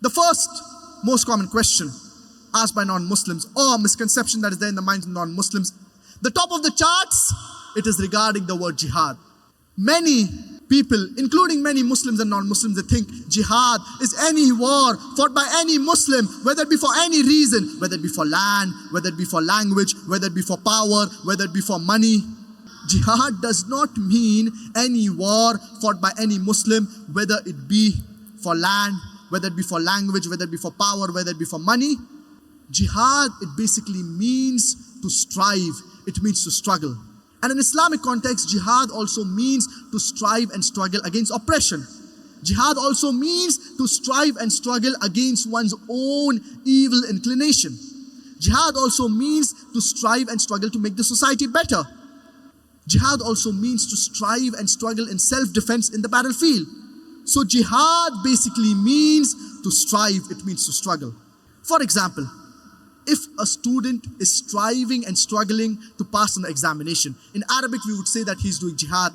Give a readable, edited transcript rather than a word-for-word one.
The first most common question asked by non-Muslims, or misconception that is there in the minds of non-Muslims, the top of the charts, it is regarding the word jihad. Many people, including many Muslims and non-Muslims, they think jihad is any war fought by any Muslim, whether it be for any reason, whether it be for land, whether it be for language, whether it be for power, whether it be for money. Jihad does not mean any war fought by any Muslim, whether it be for land, whether it be for language, whether it be for power, whether it be for money. Jihad, it basically means to strive, it means to struggle. And in Islamic context, jihad also means to strive and struggle against oppression. Jihad also means to strive and struggle against one's own evil inclination. Jihad also means to strive and struggle to make the society better. Jihad also means to strive and struggle in self-defense in the battlefield. So jihad basically means to strive, it means to struggle. For example, if a student is striving and struggling to pass an examination, in Arabic we would say that he's doing jihad.